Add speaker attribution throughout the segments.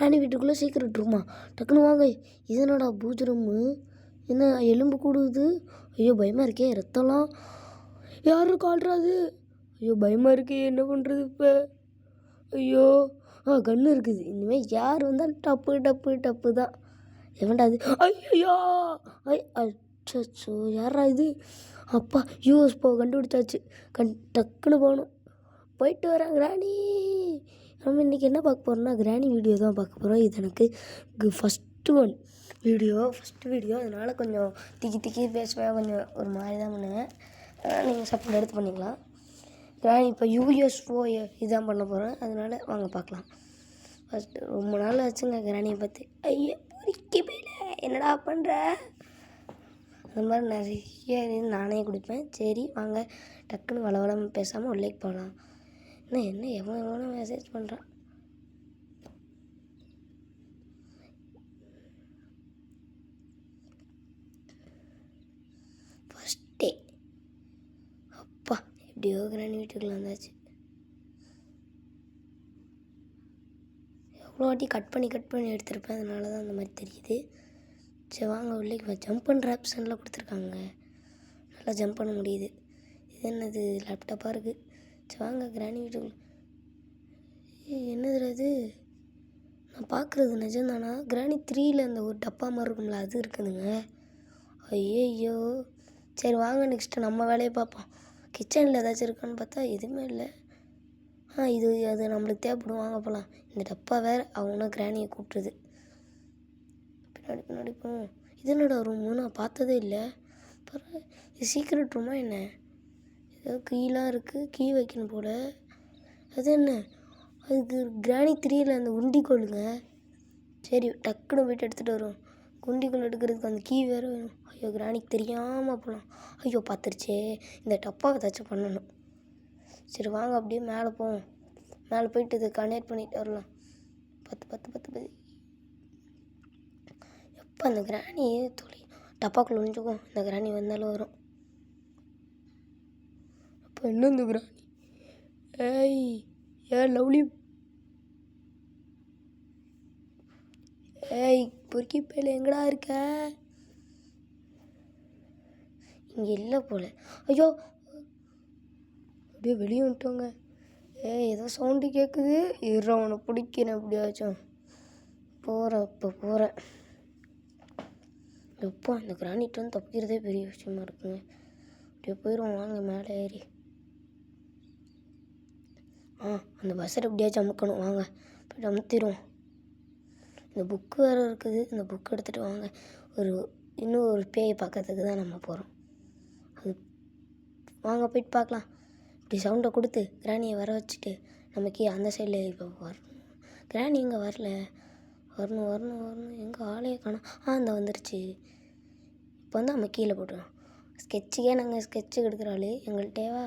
Speaker 1: ராணி வீட்டுக்குள்ளே சீக்கிரம் ரூமா டக்குன்னு வாங்க. இது என்னடா பூஜை ரூமு, என்ன எலும்பு கூடுது. ஐயோ பயமாக இருக்கே, ரத்தம்லாம் யாரும் காட்டுறாது. ஐயோ பயமாக இருக்கே, என்ன பண்ணுறது இப்போ. ஐயோ கன்று இருக்குது. இனிமேல் யார் வந்தால் டப்பு டப்பு டப்பு தான். எவன்டா இது? ஐயோ அச்சோ யாரா இது? அப்பா யூஎஸ் கண்டுபிடிச்சாச்சு. டக்குன்னு போகணும். போயிட்டு வரேன் கிராணி. நம்ம இன்றைக்கி என்ன பார்க்க போகிறோம்னா கிராணி வீடியோ தான் பார்க்க போகிறோம். இது எனக்கு ஃபஸ்ட்டு வீடியோ அதனால் கொஞ்சம் திக்கி பேசுவேன், கொஞ்சம் ஒரு மாதிரி தான் பண்ணுவேன். நீங்கள் சப்போர்ட் எடுத்து பண்ணிக்கலாம். கிராணி இப்போ யூஎஸ்ஓ இதுதான் பண்ண போகிறேன், அதனால் வாங்க பார்க்கலாம். ஃபஸ்ட்டு ரொம்ப நாள் ஆச்சுங்க கிராணியை பார்த்து. ஐயோ பொறுக்கி போயில, என்னடா பண்ணுற? அந்த மாதிரி நிறைய நானே கொடுப்பேன். சரி வாங்க டக்குன்னு வளவளம் பேசாமல் உள்ளேக்கு போகலாம். என்ன எவனோ மெசேஜ் பண்ணுறான். First day. அப்பா எப்படியோ கிராணி வீட்டுக்குள்ள வந்தாச்சு. எவ்வளோ வாட்டி கட் பண்ணி எடுத்திருப்பேன், அதனால தான் அந்த மாதிரி தெரியுது. சரி வாங்க உள்ளே ஜம்ப் பண்ணுற ஆப்ஷனில் கொடுத்துருக்காங்க, நல்லா ஜம்ப் பண்ண முடியுது. இது என்னது லேப்டாப்பாக இருக்குது. சரி வாங்க கிராணி வீட்டுக்குள்ள. என்னது அது? நான் பார்க்குறது நிஜம்தானா? கிராணி 3ல் அந்த ஒரு டப்பா மாதிரி இருக்கும்ல, அது இருக்குதுங்க. ஐயோ சரி வாங்க நெக்ஸ்ட்டு நம்ம வேலையை பார்ப்போம். கிச்சனில் ஏதாச்சும் இருக்கான்னு பார்த்தா எதுவுமே இல்லை. அது நம்மளுக்கு தேவைப்படும். வாங்க போகலாம். இந்த டப்பா வேறு அவனா கிராணியை கூப்பிட்ருது. பின்னாடி போவோம். இது என்னடா ரூமு, நான் பார்த்ததே இல்லை. அப்புறம் இது சீக்ரெட் ரூமா என்ன? ஏதோ கீலாம் இருக்குது, கீ வைக்கணும் போல். அது என்ன? அதுக்கு கிராணி 3ல் அந்த உண்டிக்கோளுங்க. சரி டக்குன்னு போய்ட்டு எடுத்துகிட்டு வரும். குண்டிக்கோள் எடுக்கிறதுக்கு அந்த கீ வேறு வேணும். ஐயோ கிராணிக்கு தெரியாமல் போகலாம். ஐயோ பார்த்துருச்சே, இந்த டப்பாவை ஏதாச்சும் பண்ணணும். சரி வாங்க அப்படியே மேலே போவோம். மேலே போயிட்டு இதை கனெக்ட் பண்ணிட்டு வரலாம். 10 எப்போ அந்த கிராணி டப்பாக்குள்ள ஒழிஞ்சுக்கும். இந்த கிராணி வந்தாலும் வரும். அப்போ என்ன இந்த கிராணி? லவ்லி பொறுக்கி பையில எங்கடா இருக்க? இங்கே இல்லை போல். ஐயோ அப்படியே வெளியே வந்துட்டோங்க. ஏதோ சவுண்டு கேட்குது. அவனை பிடிக்கிறேன் எப்படியாச்சும். போகிறேன். எப்போ அந்த கிரானிட்டு வந்து தப்பிக்கிறதே பெரிய விஷயமா இருக்குங்க. அப்படியே போயிடுவோம் வாங்க மேலே ஏறி. அந்த பஸ்ஸை எப்படியாச்சும் அமுக்கணும். வாங்க போய்ட்டு அமுத்திடுவோம். இந்த புக்கு வேறு இருக்குது, இந்த புக்கு எடுத்துகிட்டு வாங்க. இன்னும் ஒரு பேயை பார்க்கறதுக்கு தான் நம்ம போகிறோம். அது வாங்க போயிட்டு பார்க்கலாம். இப்படி சவுண்டை கொடுத்து கிராணியை வர வச்சுட்டு நமக்கு அந்த சைடில் இப்போ வரணும். கிராணி இங்கே வரல. வரணும் எங்கே ஆளையே காணோம். அந்த வந்துருச்சு. இப்போ வந்து நம்ம கீழே போட்டுருவோம். ஸ்கெட்சுக்கே நாங்கள் ஸ்கெட்சு எடுக்கிறாளே எங்கள்கிட்டேவா.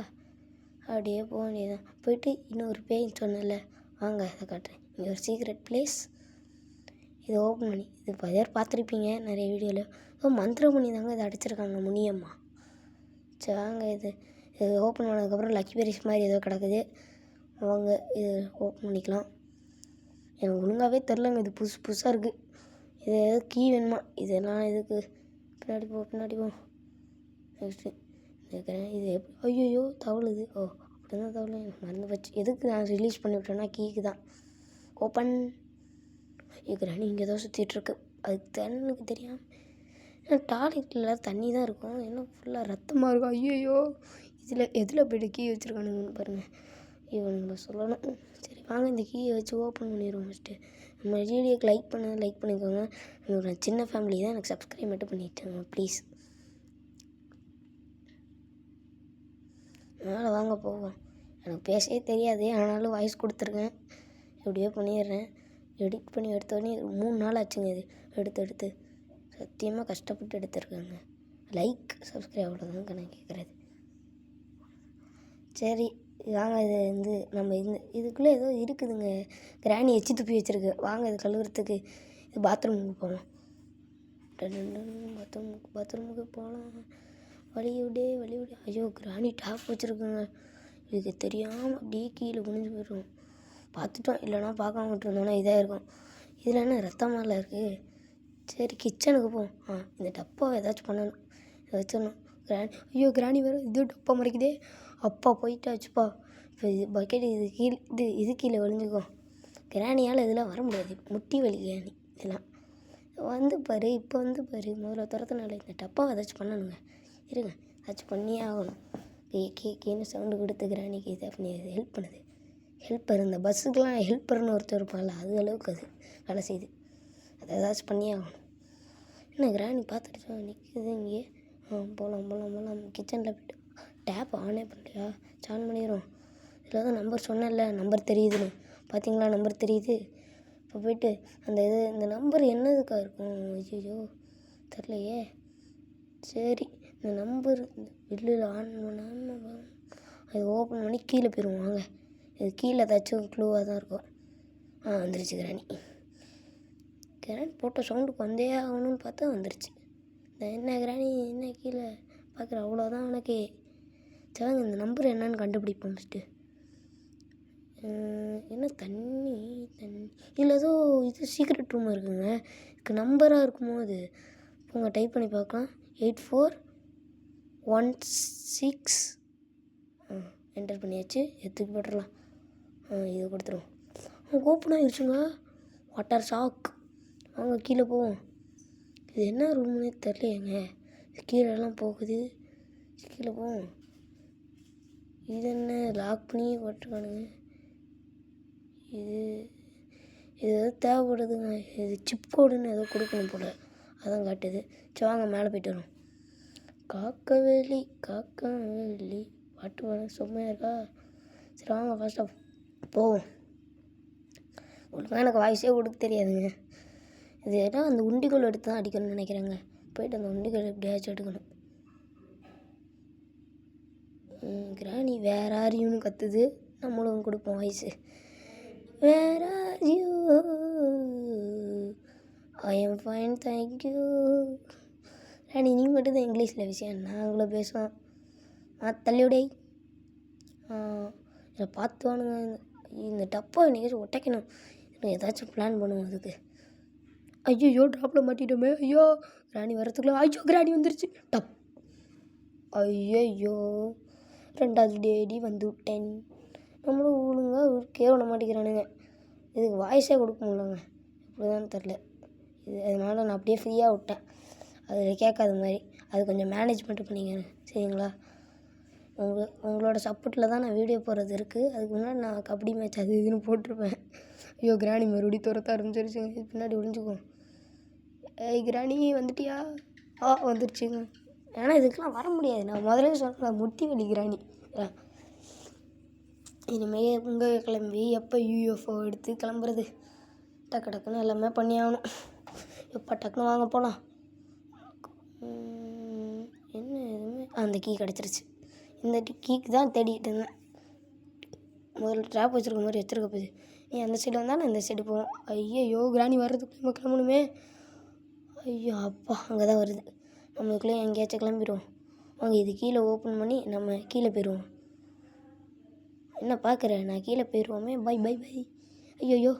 Speaker 1: அப்படியே போக வேண்டியதான். போயிட்டு இன்னொரு பேய் சொன்னல, வாங்க அதை காட்டுறேன். இங்கே ஒரு சீக்ரெட் பிளேஸ். இதை ஓப்பன் பண்ணி இது யார் பார்த்துருப்பீங்க நிறைய வீடியோவில். மந்திரம் பண்ணி தாங்க இதை அடிச்சிருக்காங்க முனியம்மா. சரி வாங்க இது ஓப்பன் பண்ணதுக்கப்புறம் லக்கி பெரிஸ் மாதிரி ஏதோ கிடக்குது. வாங்க இது ஓப்பன் பண்ணிக்கலாம். எனக்கு ஒழுங்காகவே தெரிலங்க, இது புதுசாக இருக்குது. இது ஏதோ கீ வேணுமா? இதெல்லாம் இதுக்கு பின்னாடி போ. நெக்ஸ்ட்டு இது ஐயோ தவளுது. அப்படி தான் தவளை மறந்து போச்சு. எதுக்கு நான் ரிலீஸ் பண்ணி விட்டேன்னா கீக்கு தான். ஓப்பன். கிராணி இங்கே தான் சுற்றிட்டுருக்கு. அது தண்ணுக்கு தெரியாமல் டாய்லெட்டில் தண்ணி தான் இருக்கும், என்ன ஃபுல்லாக ரத்தமாக இருக்கும். ஐயோ எதில் போய்ட்டு கீ வச்சுருக்கானுங்கன்னு பாருங்கள். இவனுங்களை சொல்லணும். சரி வாங்க இந்த கீயை வச்சு ஓப்பன் பண்ணிடுவோம். ஃபஸ்ட்டு நம்ம வீடியோக்கு லைக் பண்ணிக்கோங்க. என்னோட சின்ன ஃபேமிலி தான், எனக்கு சப்ஸ்கிரைப் மட்டும் பண்ணிவிட்டாங்க ப்ளீஸ். அதனால் வாங்க போவோம். எனக்கு பேசவே தெரியாது, ஆனாலும் வாய்ஸ் கொடுத்துருக்கேன். எப்படியோ பண்ணிடுறேன். எடிட் பண்ணி எடுத்தோடனே 3 நாள் ஆச்சுங்க. இது எடுத்து சத்தியமாக கஷ்டப்பட்டு எடுத்துருக்காங்க. லைக் சப்ஸ்கிரைப் அவ்வளோதாங்க நான் கேட்குறது. சரி வாங்க இது நம்ம இதுக்குள்ளே ஏதோ இருக்குதுங்க. கிராணி எச்சி துப்பி வச்சுருக்கு. வாங்க இது கழுவுறதுக்கு இது பாத்ரூமுக்கு போகலாம். பாத்ரூமுக்கு போகலாம். வழி விடு. ஐயோ கிராணி டாப் வச்சுருக்குங்க. இதுக்கு தெரியாமல் அப்படியே கீழே குனிஞ்சு போயிடும். பார்த்துட்டோம், இல்லைனா பார்க்காம விட்டுருந்தோன்னா இதாக இருக்கும். இதில் என்ன ரத்தமால இருக்குது. சரி கிச்சனுக்கு போவோம். இந்த டப்பாவை ஏதாச்சும் பண்ணணும், இதை வச்சிடணும். ஐயோ கிராணி வேறு இது டப்பா மறைக்குதே. அப்பா போயிட்டாச்சுப்பா. இப்போ இது பக்கெட் இது கீழே விழுந்துக்கும். கிராணியால் இதெல்லாம் வர முடியாது. முட்டி வலி கிராணி இதெல்லாம் வந்து பாரு. இப்போ வந்து பாரு, முதல்ல துரத்துனால இந்த டப்பாவை ஏதாச்சும் பண்ணணுங்க. இருங்க, ஏதாச்சும் பண்ணியே ஆகணும். கீன்னு சவுண்டு கொடுத்து கிராணிக்கு இதை பண்ணி ஹெல்ப் பண்ணுது. ஹெல்ப்பர், இந்த பஸ்ஸுக்கெலாம் ஹெல்ப்பர்னு ஒருத்தர் இருப்பாங்கல்ல, அது அளவுக்கு அது வேலை செய்யுது. அதை ஏதாச்சும் பண்ணியே ஆகணும். என்ன கிராணி பார்த்துட்டு நிற்குது இங்கே. போகலாம். கிச்சனில் போய்ட்டு டேப் ஆனே பண்ணலையா? ஆன் பண்ணிடுறோம். இதில் தான் நம்பர் சொன்னேன்ல, நம்பர் தெரியுதுன்னு. பார்த்தீங்களா, நம்பர் தெரியுது. இப்போ போய்ட்டு இந்த நம்பர் என்னதுக்கா இருக்கும்? ஐயோ தெரிலையே. சரி, இந்த நம்பர் பில்லில் ஆன் பண்ணாமல் அது ஓப்பன் பண்ணி கீழே போயிடுவோம். வாங்க, இது கீழே ஏதாச்சும் க்ளூவாக தான் இருக்கும். வந்துருச்சு கிராணி. போட்ட சவுண்டுக்கு வந்தே ஆகணும்னு பார்த்தா வந்துருச்சு. என்ன கிராணி என்ன கீழே பார்க்குற? அவ்வளோதான் உனக்கு. சரிங்க, இந்த நம்பர் என்னன்னு கண்டுபிடிப்போம் ஃபஸ்ட்டு. என்ன தண்ணி இதில் ஏதோ இது சீக்ரெட் ரூம் இருக்குங்க. இதுக்கு நம்பராக இருக்குமோ அது? போங்க டைப் பண்ணி பார்க்கலாம். 8416 என்டர் பண்ணியாச்சு. எடுத்துக்கு போட்டுடலாம். இதை கொடுத்துருவோம். ஓப்பன் ஆகிடுச்சுங்க. Water shock. வாங்க கீழே போவோம். இது என்ன ரூம்னே தெரியலையேங்க. கீழெல்லாம் போகுது. கீழே போவோம். இது என்ன லாக் பண்ணி போட்டுருக்கானுங்க. இது ஏதோ தேவைப்படுதுங்க. இது சிப் கோடுன்னு ஏதோ கொடுக்கணும் போல், அதான் காட்டுது. சரி வாங்க மேலே போய்ட்டு வரோம். காக்கவேலி பாட்டு பாட சும்மையாக இருக்கா? சரி வாங்க ஃபர்ஸ்ட்டாக போவோம். ஒழுங்காக எனக்கு வாய்ஸே கொடுக்க தெரியாதுங்க. இது ஏன்னா அந்த உண்டிகோல் எடுத்து தான் அடிக்கணும்னு நினைக்கிறேங்க. போய்ட்டு அந்த உண்டிகோல் எப்படியாச்சும் எடுக்கணும். கிராணி வேற ஆரியும்னு கத்துது. நம்மளும் கொடுப்போம் voice. Where are you, I am fine thank you. Rani நீ மட்டும் தான் இங்கிலீஷில் விஷயம், நாங்களும் பேசுவோம். தள்ளிவிடை. இதை பார்த்து வானுங்க. இந்த டப்பா இன்றைக்கி ஒட்டைக்கணும். ஏதாச்சும் பிளான் பண்ணுவோம் அதுக்கு. ஐயோ ட்ராப்பில் மாட்டிட்டோமே. ஐயோ கிராணி வரத்துக்குள்ள ஐயோ கிராணி வந்துருச்சு. டப். ஐயோ 2வது டேடி வந்து விட்டேன். நம்மளும் ஒழுங்காக கேவல மாட்டேங்கிறானுங்க. இதுக்கு வாய்ஸே கொடுக்க முடியலங்க, இப்படிதான் தெரில. அதனால் நான் அப்படியே ஃப்ரீயாக விட்டேன். அதில் கேட்காத மாதிரி அது கொஞ்சம் மேனேஜ்மெண்ட் பண்ணிக்கணும், சரிங்களா? உங்களோட சப்போர்ட்டில் தான் நான் வீடியோ போடுறது இருக்குது. அதுக்கு முன்னாடி நான் கபடி மேட்ச் அது இதுன்னு போட்டிருப்பேன். ஐயோ கிராணி மறுபடியும் துரத்த ஆரம்பிச்சிருச்சுங்க. இது பின்னாடி ஒழிஞ்சுக்கும். ஏய் கிராணி வந்துட்டியா? வந்துருச்சுங்க. ஏன்னா இதுக்கெலாம் வர முடியாது. நான் முதல்ல சொன்னேன், முட்டி வலி கிராணி. இனிமேல் உங்கள் கிளம்பி எப்போ யூஎஃப்ஓ எடுத்து கிளம்புறது? டக்குன்னு எல்லாமே பண்ணி ஆகணும். எப்போ டக்குன்னு வாங்க போகலாம். என்ன எதுவுமே அந்த கீ கிடச்சிருச்சு. இந்த கீக்கு தான் தேடிட்டு இருந்தேன். முதல்ல ட்ராப் வச்சுருக்க மாதிரி வச்சுருக்க போகுது. நீ அந்த சைடு வந்தால் நான் இந்த சைடு போவோம். ஐயோ கிராணி வர்றதுக்குள்ளே நம்ம கிளம்பணுமே. ஐயோ அப்பா அங்கே தான் வருது. நம்மளுக்குள்ளே எங்கேயாச்சும் கிளம்பிடுவோம். வாங்க இது கீழே ஓப்பன் பண்ணி நம்ம கீழே போயிடுவோம். என்ன பார்க்குறேன், நான் கீழே போயிடுவோமே. பை. ஐயோ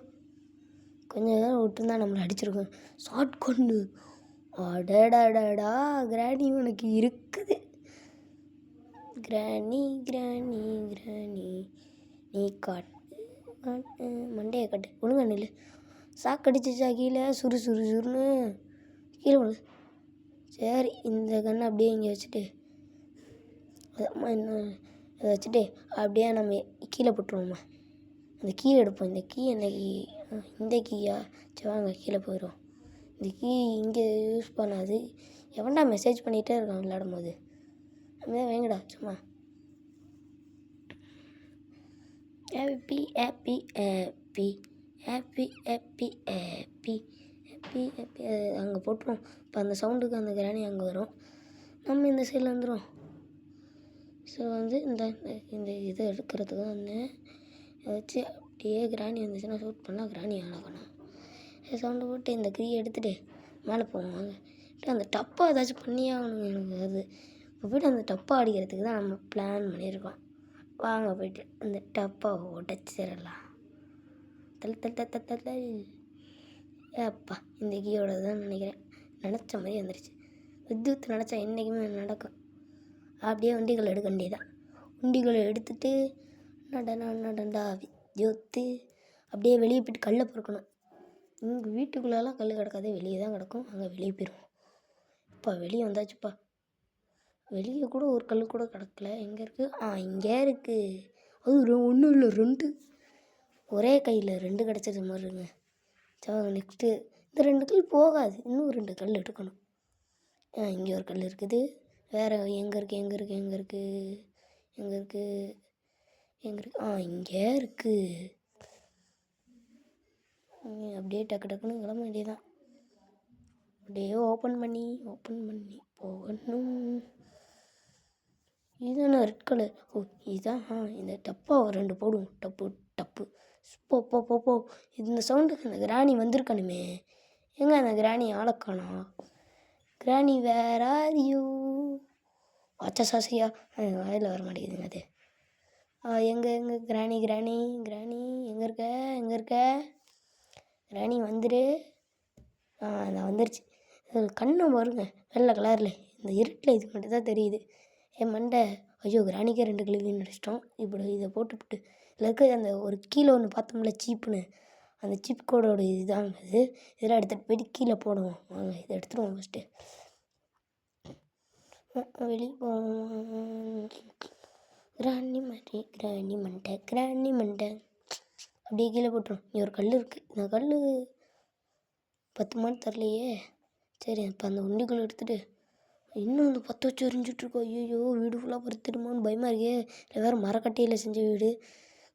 Speaker 1: கொஞ்சம் நேரம் விட்டுருந்தா நம்மளை அடிச்சிருக்கோம். ஷார்ட் கொண்டு அடடா கிராணி உனக்கு இருக்குது. கிராணி நீ காட்டு மண்டையை காட்டு. ஒழுங்கா நில்லு. சாக்கடிச்சிச்சா கீழே சுறுன்னு கீழே விழு. சரி இந்த கண்ணை அப்படியே இங்கே வச்சுட்டு இன்னும் அதை வச்சுட்டு அப்படியே நம்ம கீழே போட்டுருவோம்மா. அந்த கீ எடுப்போம். இந்த கீ என்ன கீ? இந்த கீயா? சரி வாங்க கீழே போயிடுவோம். இந்த கீ இங்கே யூஸ் பண்ணாது. எவன்டா மெசேஜ் பண்ணிகிட்டே இருக்கான் விளையாடும் போது? நம்ம தான் வேங்கடா சும்மா. ஹாப்பி அங்கே போட்டுருவோம். இப்போ அந்த சவுண்டுக்கு அந்த கிராணி அங்கே வரும். நம்ம இந்த சைடில் வந்துடும். ஸோ வந்து இந்த இதை எடுக்கிறதுக்கு வந்து அதை வச்சு அப்படியே கிராணி வந்துச்சுன்னா ஷூட் பண்ணால் கிராணி ஆகணும். சவுண்டு போட்டு இந்த கீயை எடுத்துகிட்டு மேலே போவாங்க. அந்த டப்பா ஏதாச்சும் பண்ணியே ஆகணுங்க எனக்கு. அது இப்போ போய்ட்டு அந்த டப்பா அடிக்கிறதுக்கு தான் நம்ம பிளான் பண்ணியிருக்கோம். வாங்க போய்ட்டு அந்த டப்பாவை உடச்சிடலாம். ஏப்பா இந்த கீயோட தான் நினைக்கிறேன். நினச்ச மாதிரி வந்துடுச்சு. வித்யுத் நினச்சா என்றைக்குமே நடக்கும். அப்படியே உண்டிகள் எடுக்க வேண்டியதான். உண்டிகளை எடுத்துகிட்டு நடண்டா வித்யுத்து அப்படியே வெளியே போய்ட்டு கல்லை பொறுக்கணும். இங்கே வீட்டுக்குள்ளெல்லாம் கல் கிடக்காது, வெளியே தான் கிடக்கும். அங்கே வெளியே போயிடுவோம். இப்போ வெளியே வந்தாச்சுப்பா. வெளியே கூட ஒரு கல் கூட கிடக்கல. எங்கே இருக்குது? இங்கே இருக்குது. அது ஒன்றும் இல்லை, 2 ஒரே கையில் 2 கிடச்சது மாதிரி இருங்க. சரி, நெக்ஸ்ட்டு இந்த 2 கல் போகாது, இன்னும் 2 கல் எடுக்கணும். இங்கே ஒரு கல் இருக்குது. வேறு எங்கே இருக்குது இங்கே இருக்குது. அப்படியே டக்கு டக்குன்னு கிளம்ப வேண்டியதான். அப்படியே ஓப்பன் பண்ணி போகணும். இதுதானே ரெட் கலர்? இதுதான். இந்த டப்பாவை 2 போடுவோம். டப்பு போ. இந்த சவுண்டுக்கு அந்த கிராணி வந்திருக்கணுமே. எங்கே அந்த கிராணி ஆளை காணோம்? கிராணி வேர் ஆர் யூ? வாச்சா சாசியா வாயில் வர மாட்டேங்குதுங்க அது. எங்கே கிராணி எங்கே இருக்க? கிராணி வந்துடு. நான் வந்துருச்சு. கண்ணை பாருங்க, வெள்ளை கலரில். இந்த இருட்டில் இது மட்டும் தான் தெரியுது. என் மண்டை ஐயோ கிராணிக்கே 2 கிலோ அடிச்சிட்டோம். இப்படி இதை போட்டுவிட்டு இதில் இருக்க அந்த ஒரு கீழே ஒன்று பார்த்தோம்ல சீப்புன்னு, அந்த சிப் கோடோட இதுதாங்க அது. இதெல்லாம் எடுத்துகிட்டு போயிட்டு கீழே போடுவோம். வாங்க இதை எடுத்துடுவோம் ஃபஸ்ட்டு. வெளியே போவோம். கிராணி மண்டை அப்படியே கீழே போட்டுரும். இங்கே ஒரு கல் இருக்குது. இந்த கல் 10 மாடு தரலையே. சரி, இப்போ அந்த உண்டிக்குள்ளே எடுத்துகிட்டு இன்னும் அந்த 10 வச்சு எரிஞ்சிட்ருக்கோம். ஐயோ வீடு ஃபுல்லாக பருத்துடுமோன்னு பயமாக இருக்கே. இல்லை வேறு மரக்கட்டையில் செஞ்ச வீடு.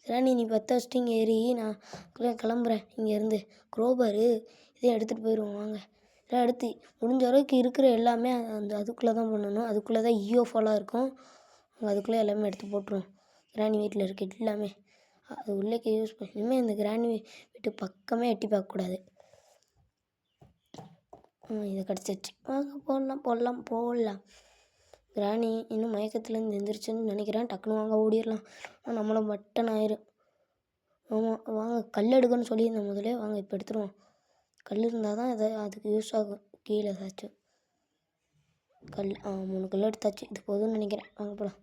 Speaker 1: சரி, நீ 10 வச்சுட்டு இங்கே ஏறி நான் கிளம்புறேன். இங்கேருந்து குரோபரு இதையும் எடுத்துகிட்டு போயிடுவோம். வாங்க இதெல்லாம் எடுத்து முடிஞ்ச அளவுக்கு இருக்கிற எல்லாமே அதுக்குள்ளே தான் பண்ணணும். அதுக்குள்ளே தான் இஓஃபாலாக இருக்கும். அதுக்குள்ளே எல்லாமே எடுத்து போட்டுருவோம். கிராணி வீட்டில் இருக்க எல்லாமே அது உள்ளேக்கு யூஸ் பண்ணி. இனிமேல் இந்த கிராணி வீட்டு பக்கமே எட்டி பார்க்கக்கூடாது. இதை கிடச்சிச்சு. வாங்க போடலாம். கிராணி இன்னும் மயக்கத்துலேருந்து எழுந்திரிச்சுன்னு நினைக்கிறேன். டக்குன்னு வாங்க ஓடிடலாம். நம்மளை மட்டன் ஆயிரும். ஆமாம், வாங்க கல் எடுக்கணும்னு சொல்லியிருந்தேன் முதலே. வாங்க இப்போ எடுத்துருவோம். கல் இருந்தால் தான் அதுக்கு யூஸ் ஆகும். கீழே ஏதாச்சும் கல் 3 கல் எடுத்தாச்சு. இது போதும்னு நினைக்கிறேன். வாங்க போகலாம்.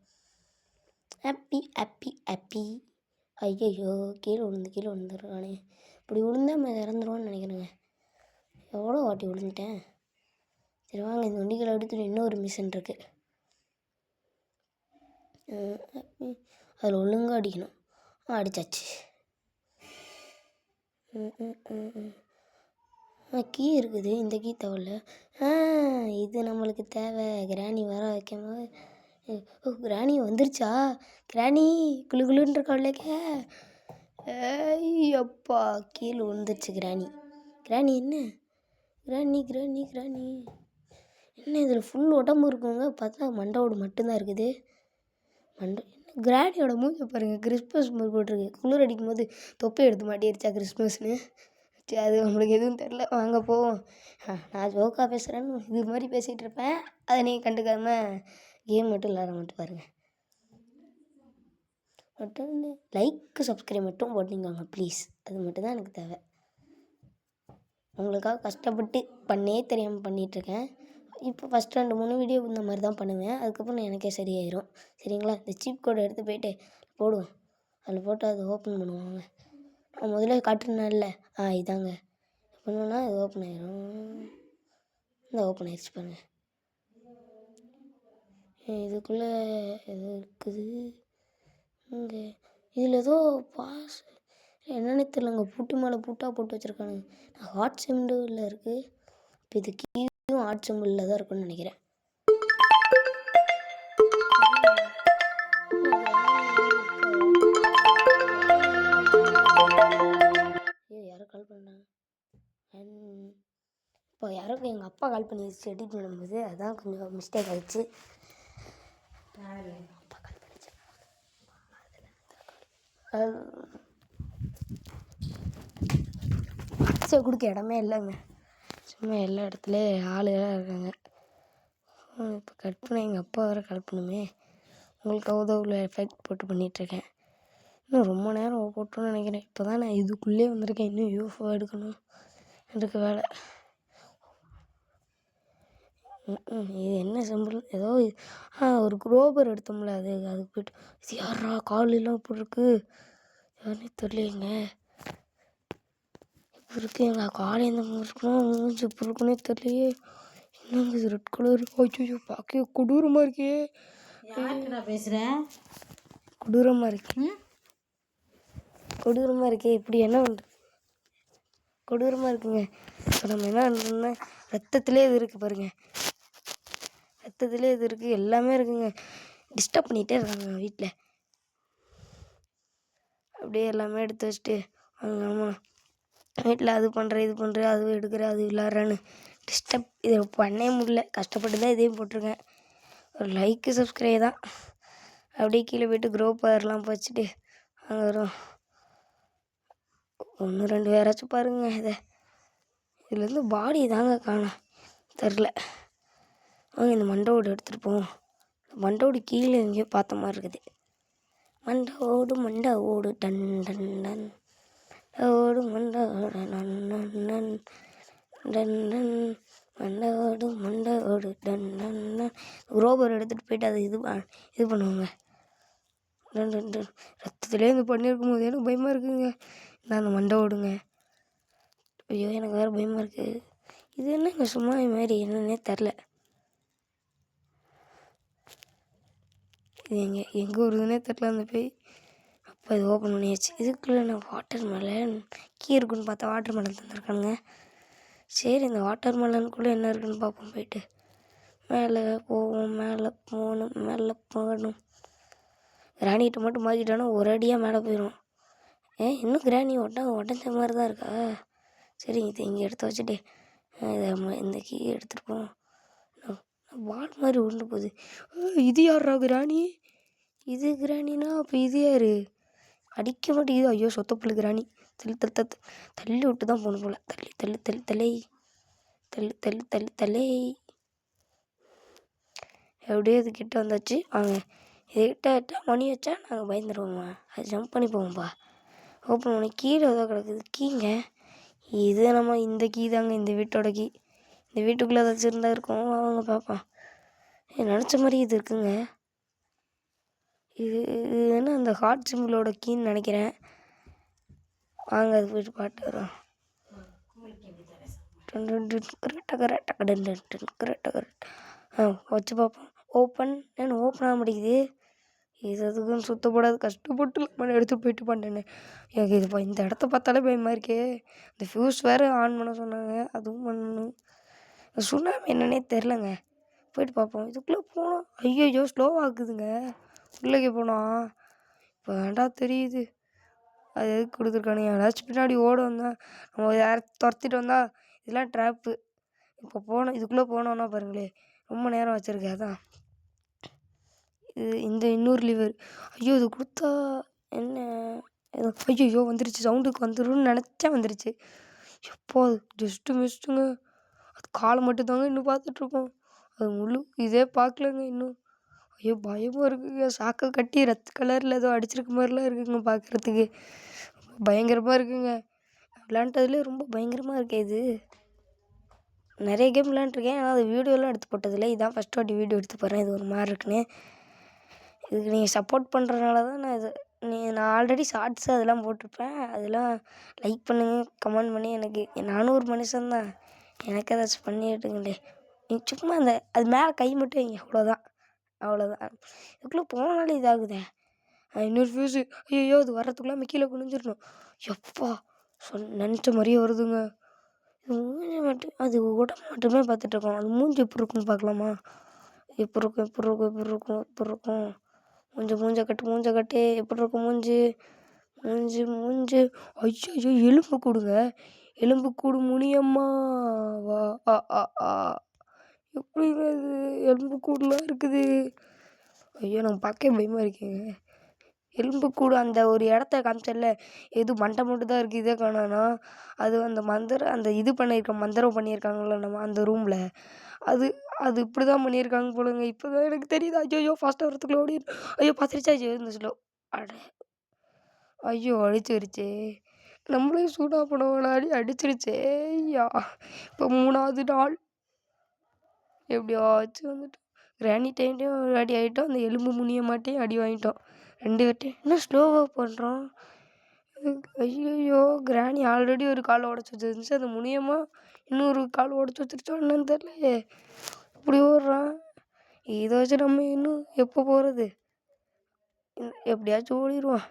Speaker 1: ஹாப்பி. ஐயோ கீழே விழுந்துருக்கானே. இப்படி விழுந்தா நம்ம இறந்துருவோன்னு நினைக்கிறேங்க. எவ்வளோ வாட்டி விழுந்துட்டேன். சரி வாங்க, இந்த வண்டிகளை எடுத்துட்டு இன்னொரு மிஷின் இருக்குது. அதில் ஒழுங்காக அடிக்கணும். அடித்தாச்சு. கீ இருக்குது. இந்த கீ தேவையில்ல. இது நம்மளுக்கு தேவை. கிராணி வர வைக்காம. கிராணி வந்துருச்சா? கிராணி குளுன்னு இருக்கவளேக்க. அப்பா கீழே விழுந்துருச்சு கிராணி என்ன? கிராணி என்ன இதில் ஃபுல் உடம்பு இருக்குங்க. பார்த்தா மண்டோடு மட்டும்தான் இருக்குது. கிராணியோட மூஞ்சை பாருங்கள். கிறிஸ்மஸ் மாதிரி போட்டிருக்கு. குளிர் அடிக்கும் போது தொப்பை எடுத்து மாட்டிடுச்சா கிறிஸ்மஸ்னு. சரி, அது நம்மளுக்கு எதுவும் தெரில. வாங்க போவோம். நான் ஜோக்காக பேசுகிறேன்னு இது மாதிரி பேசிகிட்டு இருப்பேன். அதை நீங்கள் கண்டுக்காமல் கேம் மட்டும் விளாட மட்டும் பாருங்கள். மட்டும் லைக் சப்ஸ்கிரைப் மட்டும் போட்டிங்கவாங்க ப்ளீஸ். அது மட்டும் தான் எனக்கு தேவை. உங்களுக்காக கஷ்டப்பட்டு பண்ணே தெரியாமல் பண்ணிகிட்ருக்கேன். இப்போ ஃபஸ்ட் 2-3 வீடியோ இந்த மாதிரி தான் பண்ணுவேன். அதுக்கப்புறம் எனக்கே சரியாயிடும். சரிங்களா? இந்த சீப் கோடை எடுத்து போய்ட்டு போடுவோம். அதில் போட்டு அதை ஓப்பன் பண்ணுவாங்க. நான் முதல்ல காட்டுனேன்ல, இதாங்க பண்ணோன்னா அது ஓப்பன் ஆயிரும். இந்த ஓப்பன் ஆயிடுச்சு பாருங்கள். இதுக்குள்ளே ஏதோ இருக்குது. இங்கே இதில் ஏதோ பாஸ் என்னென்னு தெரியலங்க. பூட்டு மேலே பூட்டாக போட்டு வச்சுருக்கானுங்க. ஹார்ட் சிம்பிளில் இருக்குது. இப்போ இது கீழும் ஹார்ட் சிம்பிளில் தான் இருக்குன்னு நினைக்கிறேன். யாரோ கால் பண்ணாங்க. இப்போ யாரும் எங்கள் அப்பா கால் பண்ணி எடிட் பண்ணும்போது அதான் கொஞ்சம் மிஸ்டேக் ஆகிடுச்சு. அப்பா கால் பண்ணிச்சு. சரி, கொடுக்க இடமே இல்லைங்க. சும்மா எல்லா இடத்துலையும் ஆளுகளாக இருக்காங்க. இப்போ கட் பண்ண எங்கள் அப்பா வேறு கால் பண்ணுமே. உங்களுக்கு உதவுல எஃபெக்ட் போட்டு பண்ணிகிட்ருக்கேன். இன்னும் ரொம்ப நேரம் போட்டோன்னு நினைக்கிறேன். இப்போ தான் நான் இதுக்குள்ளே வந்திருக்கேன். இன்னும் யூஎஃப்ஓ எடுக்கணும். இருக்கு வேலை. இது என்ன சிம்பிள் ஏதோ ஒரு குரோபர் எடுத்தோம்ல அதுக்கு போய்ட்டு இது யாரா காலெல்லாம் இப்படி இருக்கு யாருன்னே தெரியலைங்க. இப்போ இருக்கு எங்கள் காலை எந்த இருக்கணும் மூஞ்சி இப்படி இருக்குன்னே தெரியலையே. என்னங்க இது ரெட் கலர் ஐயோ பார்க்க கொடூரமாக இருக்கே.
Speaker 2: பேசுகிறேன்
Speaker 1: கொடூரமாக இருக்கு கொடூரமாக இருக்கே. இப்படி என்ன பண்ணுறது கொடூரமாக இருக்குங்க. இப்போ நம்ம என்ன பண்ணுறோம்னா ரத்தத்திலே இது இருக்குது பாருங்கள். ரத்தத்திலே இது இருக்குது எல்லாமே இருக்குங்க. டிஸ்டர்ப் பண்ணிகிட்டே இருக்காங்க வீட்டில். அப்படியே எல்லாமே எடுத்து வச்சுட்டு அவங்க வீட்டில் அது பண்ணுற இது பண்ணுற அது எடுக்கிற அது விளாட்றேன்னு டிஸ்டர்ப் இதை பண்ணவே முடியல. கஷ்டப்பட்டு தான் இதையும் போட்டிருக்கேன். ஒரு லைக்கு சப்ஸ்கிரைப் தான். அப்படியே கீழே போய்ட்டு க்ரோ பவர்லாம் வச்சுட்டு அங்கே வரும் 1-2 பேராச்சும் பாருங்க. இதுலேருந்து பாடி தாங்க காணோம் தெரில. அவங்க இந்த மண்டோடு எடுத்துகிட்டு போவோம். மண்டோடு கீழே எங்கேயோ பார்த்த மாதிரி இருக்குது. மண்டை ஓடு டன் டன் டன் ஓடு மண்டை ஓடு நன் நன் நன் டன் டன் மண்டை ஓடு டன் டன் டன். ரோபர் எடுத்துகிட்டு போயிட்டு அதை இது பண்ணுவாங்க. ரத்தத்துலேயே இந்த பண்ணியிருக்கும் போது எனக்கு பயமாக இருக்குங்க. நான் அந்த மண்டை ஓடுங்க. ஐயோ எனக்கு வேறு பயமாக இருக்குது. இது என்னங்க சும்மா இது மாதிரி என்னன்னே தெரில. இது எங்கே வருதுன்னே தெரில அந்த பேய். அப்போ இது ஓப்பன் பண்ணியாச்சு. இதுக்குள்ளே நான் வாட்டர் மெலன் கீ இருக்குன்னு பார்த்தா வாட்டர் மெலன் தந்துருக்கானுங்க. சரி இந்த வாட்டர் மெலனுக்குள்ளே என்ன இருக்குன்னு பார்ப்போம். போயிட்டு மேலே போவோம். மேலே போகணும். கிராணிகிட்ட மட்டும் மாற்றிட்டோன்னா ஒரு அடியாக மேலே போயிடும். இன்னும் கிராணி உடஞ்ச மாதிரி தான் இருக்கா. சரி இது இங்கே எடுத்து வச்சுட்டு இந்த கீ எடுத்துகிட்டு போவோம். வால் மாதிரி உருண்டு போகுது. இது யாரா கிராணி? இது கிராணினா அப்போ இது யார்? அடிக்க மாட்டேங்குது. ஐயோ சொத்தப்புள்ளு கிராணி. தள்ளி விட்டு தான் போகணும் போல். தள்ளி எப்படியே இது கிட்ட வந்தாச்சு. வாங்க இதுகிட்ட மணி வச்சா நாங்கள் பயந்துருவோம்மா. அது ஜம்ப் பண்ணி போவோம்ப்பா. ஓப்பன் பண்ணி கீழே ஏதோ கிடக்குது கீங்க. இது நம்ம இந்த கீ தாங்க இந்த வீட்டோட கீ. இந்த வீட்டுக்குள்ளே ஏதாச்சும் இருந்தால் இருக்கும். அவங்க பார்ப்போம். நினச்ச மாதிரி இது இருக்குங்க. இது என்ன அந்த ஹார்ட் சிம்பிளோட கீன்னு நினைக்கிறேன். வாங்க அது போய்ட்டு பாட்டு வரோம். வச்சு பார்ப்போம். ஓப்பன் ஆக மாட்டேங்குது. இது அதுக்குன்னு சுத்தப்படாது. கஷ்டப்பட்டு நம்ம எடுத்து போயிட்டு பண்ணேன்னு எனக்கு இது இந்த இடத்த பார்த்தாலே பயமாக இருக்கே. இந்த ஃப்யூஸ் வேறு ஆன் பண்ண சொன்னாங்க. அதுவும் பண்ணணும். சுனாமி என்னன்னே தெரிலங்க. போயிட்டு பார்ப்போம். இதுக்குள்ளே போனோம். ஐயோ ஸ்லோவாகுதுங்க உள்ளே போனோம். இப்போ வேண்டா தெரியுது அது எதுக்கு கொடுத்துருக்கானுங்க. ஏதாச்சும் பின்னாடி ஓட வந்தால் நம்ம யாரை துரத்திட்டு வந்தால் இதெல்லாம் ட்ராப்பு. இப்போ இதுக்குள்ளே போனோன்னா பாருங்களே ரொம்ப நேரம் வச்சுருக்கு. அதான் இந்த இன்னொரு லிவர். ஐயோ இது கொடுத்தா என்ன ஐயோ வந்துருச்சு. சவுண்டுக்கு வந்துடும்னு நினச்சா வந்துருச்சு. எப்போ அது ஜஸ்ட்டு மிஸ்ட்டுங்க. அது காலை மட்டும்தாங்க இன்னும் பார்த்துட்ருக்கோம். அது முழு இதே பார்க்கலங்க இன்னும். ஐயோ பயமாக இருக்குங்க. சாக்கை கட்டி ரத்த கலரில் ஏதோ அடிச்சிருக்க மாதிரிலாம் இருக்குங்க பார்க்குறதுக்கு. பயங்கரமாக இருக்குங்க. விளாண்டதுலேயே ரொம்ப பயங்கரமாக இருக்கே இது. நிறைய கேம் விளாண்டுருக்கேன். ஆனால் அது வீடியோலாம் எடுத்து போட்டதில்லை. இதான் ஃபஸ்ட் வாட்டி வீடியோ எடுத்து போடுறேன். இது ஒரு மாதிரி இருக்குன்னு. இதுக்கு நீங்கள் சப்போர்ட் பண்ணுறதுனால தான் நான் ஆல்ரெடி ஷார்ட்ஸு அதெல்லாம் போட்டிருப்பேன். அதெல்லாம் லைக் பண்ணுங்கள், கமெண்ட் பண்ணி எனக்கு நானும் ஒரு மனுஷன்தான். எனக்கு ஏதாச்சும் பண்ணி விட்டுங்களே. நீங்கள் சும்மா அது மேலே கை மட்டும் வைங்க. அவ்வளோதான். இதுக்குள்ளே போனாலே இதாகுதே. இன்னொரு ஃபியூஸு. ஐயோ அது வர்றதுக்குள்ளே நம்ம கீழே குனிஞ்சிடணும். எப்பா நினச்ச மாதிரியே வருதுங்க. இது மூஞ்சி மட்டும் அது உடம்பு மட்டுமே பார்த்துட்ருக்கோம். அது மூஞ்சி எப்படி இருக்குன்னு பார்க்கலாமா? எப்படி இருக்கும் மூஞ்ச கட்டு எப்படி இருக்கும் மூஞ்சி. ஐயோ எலும்பு கூடுங்க. எலும்பு கூடு முனியம்மா வா எப்படிங்க இது எலும்பு கூடுலாம் இருக்குது. ஐயோ நம்ம பார்க்க பயமாக இருக்கேங்க. எலும்பு கூடு அந்த ஒரு இடத்த காமிச்சல எது மண்டை மட்டும் தான் இருக்குது. இதே காணானா அது அந்த அந்த இது மந்திரம் பண்ணியிருக்காங்கள நம்ம அந்த ரூமில் அது இப்படி தான் பண்ணியிருக்காங்க போலுங்க. இப்போ தான் எனக்கு தெரியுது. ஐயோ ஃபாஸ்ட்டாக வரத்துக்குள்ள ஓடி. ஐயோ பார்த்துருச்சா? ஐயோ இந்த ஸ்லோ ஐயோ அழிச்சிருச்சு.
Speaker 3: நம்மளே சூடாக போனவன அடிச்சிருச்சே ஐயா. இப்போ 3வது நாள் எப்படியாச்சும் வந்துட்டோம். கிராணி டைண்ட்டையும் அடி ஆகிட்டோம், அந்த எலும்பு முனிய மாட்டையும் அடி வாங்கிட்டோம். 2 பேர்ட்டையும் என்ன ஸ்லோவாக பண்ணுறோம். ஐயோ, கிராணி ஆல்ரெடி ஒரு கால் உடச்சி வச்சிருந்துச்சு, அது முனியமாக இன்னொரு கால் உடச்சி வச்சிருச்சோம் என்னன்னு தெரியலையே. இப்படி ஓடுறான். இதை வச்சு நம்ம இன்னும் எப்போ போகிறது? எப்படியாச்சும் ஓடிடுவோம்.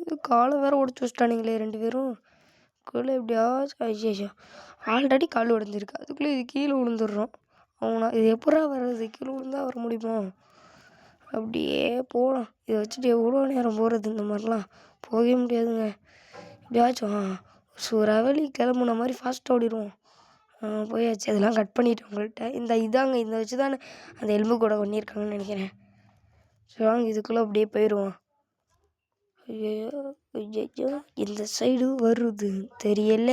Speaker 3: இது காலை வேற உடச்சி வச்சிட்டானுங்களே 2 பேரும். கீழே எப்படியாச்சும் ஐயோ, ஆல்ரெடி கால் உடஞ்சிருக்கு, அதுக்குள்ளே இது கீழே விழுந்துடுறோம். அவனா இது எப்படா வர்றது? கீழே விழுந்தா வர முடியுமோ? அப்படியே போகலாம். இதை வச்சுட்டு எவ்வளோ நேரம் போகிறது? இந்த மாதிரிலாம் போகவே முடியாதுங்க. எப்படியாச்சும் சூறாவளி கிளம்புன மாதிரி ஃபாஸ்ட்டாக ஓடிடுவோம். போயாச்சு. அதெல்லாம் கட் பண்ணிவிட்டேன் உங்கள்கிட்ட. இதாங்க இதை வச்சு தானே அந்த எலும்பு கூட பண்ணியிருக்காங்கன்னு நினைக்கிறேன். சரி வாங்க, இதுக்குள்ளே அப்படியே போயிடுவோம். ஐயோ ஐயோ, இந்த சைடு வருது தெரியல.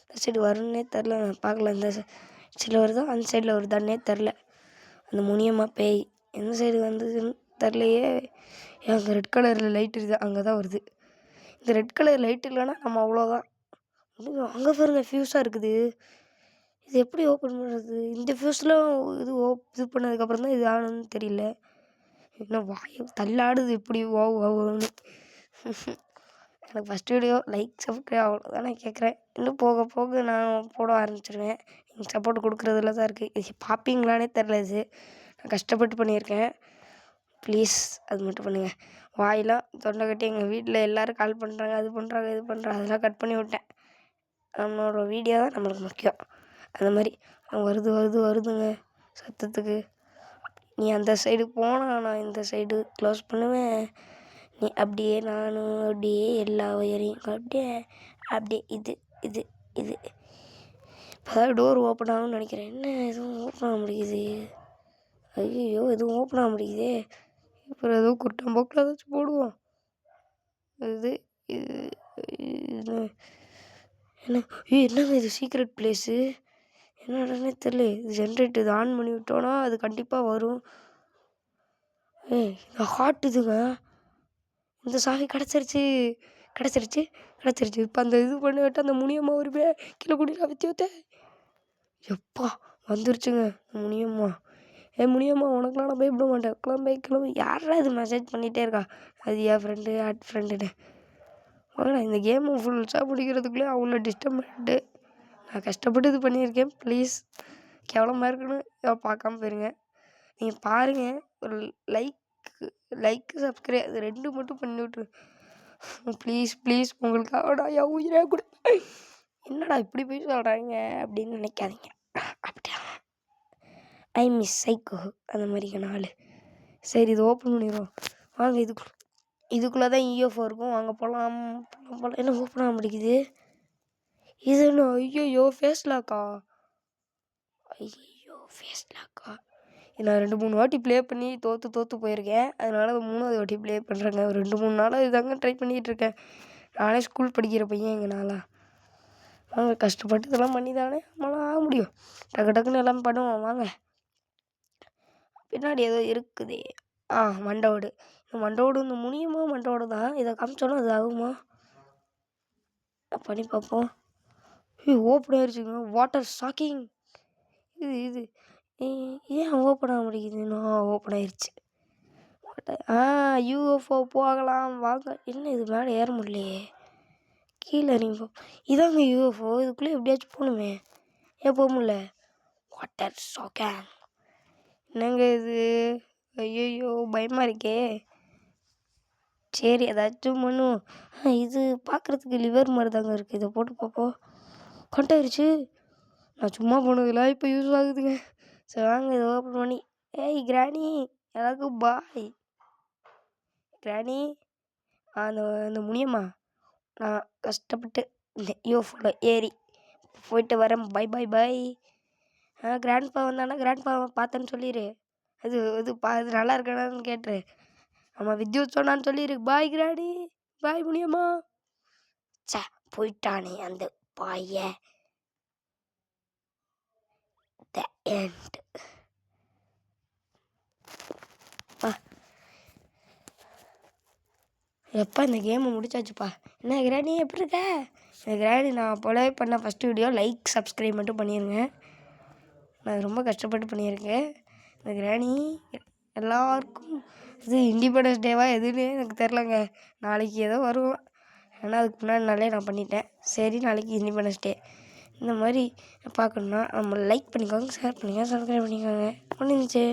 Speaker 3: இந்த சைடு வரும்னே தெரில, பார்க்கல. இந்த சைடில் வருதா அந்த சைடில் வருதான்னே தெரில. அந்த முனியம்மா பேய் எந்த சைடு வந்ததுன்னு தெரிலையே. அங்கே ரெட் கலரில் லைட் இருக்குது, அங்கே தான் வருது. இந்த ரெட் கலர் லைட் இல்லைன்னா நம்ம அவ்வளோதான். அங்கே பாருங்க ஃபியூஸாக இருக்குது. இது எப்படி ஓப்பன் பண்ணுறது? இந்த ஃபியூஸ்லாம் இது பண்ணதுக்கப்புறம் தான் இது ஆனதுன்னு தெரியல. என்ன வாய் தள்ளாடுது இப்படி ஓன்னு. எனக்கு ஃபஸ்ட் வீடியோ லைக் சப்ஸ்கிரைப் அவ்வளோதான் நான் கேட்குறேன். இன்னும் போக போக நான் போட ஆரம்பிச்சிருவேன். நீங்கள் சப்போர்ட் கொடுக்குறதுல தான் இருக்குது. இது பார்ப்பீங்களானே தெரில. இது நான் கஷ்டப்பட்டு பண்ணியிருக்கேன். ப்ளீஸ் அது மட்டும் பண்ணுங்கள். வாயெலாம் தொண்டை கட்டி எங்கள் வீட்டில் எல்லோரும் கால் பண்ணுறாங்க, அது பண்ணுறாங்க இது பண்ணுறாங்க, அதெல்லாம் கட் பண்ணி விட்டேன். நம்மளோட வீடியோ தான் நம்மளுக்கு முக்கியம். அந்த மாதிரி வருதுங்க சத்தத்துக்கு. நீ அந்த சைடு போனால் நான் இந்த சைடு க்ளோஸ் பண்ணுவேன். நீ அப்படியே நானும் அப்படியே எல்லா வயரையும் அப்படியே இது இப்போ டோர் ஓப்பன் ஆகும்னு நினைக்கிறேன். என்ன எதுவும் ஓப்பன் ஆக முடியுது? ஐயோ, எதுவும் ஓப்பன் ஆக முடியுதே. அப்புறம் எதுவும் குட்டம்போக்கில் ஏதாச்சும் போடுவோம். இது என்னங்க இது சீக்ரெட் பிளேஸு? என்னடனே தெரியல. இது ஜென்ரேட் இது ஆன் பண்ணி விட்டோன்னா அது கண்டிப்பாக வரும். இது ஹாட்டுதுங்க. இந்த சாவி கிடச்சிருச்சு. இப்போ அந்த இது பண்ணி விட்டு அந்த முனியம்மா ஒரு கீழே குடிக்கலாம் வித்தியோத்த. எப்பா வந்துருச்சுங்க முனியம்மா. முனியம்மா உனக்குலாம் நான் பயப்பட மாட்டேன். கிளம்பி யாரா இது மெசேஜ் பண்ணிகிட்டே இருக்கா? அது என் ஃப்ரெண்டுன்னு. வாங்கடா, இந்த கேமு ஃபுல்ஸாக பிடிக்கிறதுக்குள்ளே அவ்வளோ டிஸ்டர்ப் பண்ணிட்டு நான் கஷ்டப்பட்டு இது பண்ணியிருக்கேன். ப்ளீஸ் கேவலமாக இருக்குன்னு பார்க்காம போயிருங்க. நீங்கள் பாருங்கள், ஒரு லைக் சப்ஸ்கிரைப் அது 2 மட்டும் பண்ணி விட்ரு ப்ளீஸ் உங்களுக்காகடா என் உயிரே கூட. என்னடா இப்படி போய் சொல்கிறாங்க அப்படின்னு நினைக்காதீங்க. அப்படியா ஐ மிஸ் சைக்கோ அந்த மாதிரிங்க நாள். சரி, இது ஓப்பன் பண்ணிடுவோம் வாங்க. இதுக்குள்ளே தான் இஎஃப்ஓ இருக்கும். வாங்க போகலாம். என்ன ஓப்பன் ஆக முடியுது? இது என்ன? ஐயோ ஃபேஸ் லாக்கா. நான் 2-3 வாட்டி ப்ளே பண்ணி தோற்று போயிருக்கேன். அதனால் 3வது வாட்டி ப்ளே பண்ணுறேங்க. ஒரு 2-3 நாளாக இதாங்க ட்ரை பண்ணிகிட்ருக்கேன். நானே ஸ்கூல் படிக்கிற பையன் எங்கள் நாளாக. வாங்க, கஷ்டப்பட்டு இதெல்லாம் பண்ணி தானே நம்மளால் ஆக முடியும். டக்குன்னு எல்லாம் பண்ணுவோம் வாங்க. பின்னாடி ஏதோ இருக்குதே. மண்டோடு. இந்த முனியமா மண்டோடு தான். இதை காமிச்சோன்னா அது ஆகுமா? பண்ணி பார்ப்போம். ஓப்பன் ஆயிடுச்சுங்க. Water shocking. இது ஏன் ஓப்பன் ஆக முடியுது? ஓப்பன் ஆயிடுச்சு. யூஎஃப்ஓ போகலாம் வாங்க. என்ன இது மேலே ஏற முடியலையே, கீழே இறங்கி இதாங்க யூஎஃப்ஓ. இதுக்குள்ளே எப்படியாச்சும் போகணுமே, ஏன் போக முடியல? Water shocking. என்னங்க இது? ஐயோ பயமாக இருக்கே. சரி ஏதாச்சும் பண்ணுவோம். இது பார்க்குறதுக்கு லிவர் மாதிரி தாங்க இருக்குது. இதை போட்டு பார்ப்போம். கண்டாயிருச்சு. நான் சும்மா போனதெல்லாம் இப்போ யூஸ் ஆகுதுங்க. சரி வாங்க, இதை ஓப்பன் பண்ணி கிராணி எல்லாருக்கும் பாய். கிராணி அந்த முனியம்மா, நான் கஷ்டப்பட்டு இந்த யூஎஃப்ஓவில் ஏறி போயிட்டு வரேன். பை. கிராண்ட்பா வந்தானா கிராண்ட்பாவை பார்த்தேன்னு சொல்லிடு. அது நல்லா இருக்கணும்னு கேட்டுரு. ஆமாம், வித்யுத் சொன்னான்னு சொல்லிடு. பாய் கிராணி, பாய் முனியம்மா. போயிட்டானே அந்த பாய. The end. எப்போ இந்த கேமை முடிச்சாச்சுப்பா. என்ன கிராணி எப்படி இருக்க? இந்த கிராணி நான் போலவே பண்ண ஃபஸ்ட்டு வீடியோ லைக் சப்ஸ்கிரைப் மட்டும் பண்ணிடுங்க. நான் ரொம்ப கஷ்டப்பட்டு பண்ணியிருக்கேன். இந்த கிராணி எல்லாருக்கும் இது இண்டிபெண்டன்ஸ் டேவா எதுன்னு எனக்கு தெரிலங்க. நாளைக்கு ஏதோ வரும். ஏன்னா அதுக்கு முன்னாடி நாளே நான் பண்ணிட்டேன். சரி நாளைக்கு இண்டிபெண்டன்ஸ் டே. இந்த மாதிரி பார்க்கணுன்னா நம்ம லைக் பண்ணிக்கோங்க, ஷேர் பண்ணிக்கோங்க, சப்ஸ்கிரைப் பண்ணிக்கோங்க. முடிஞ்சிச்சு.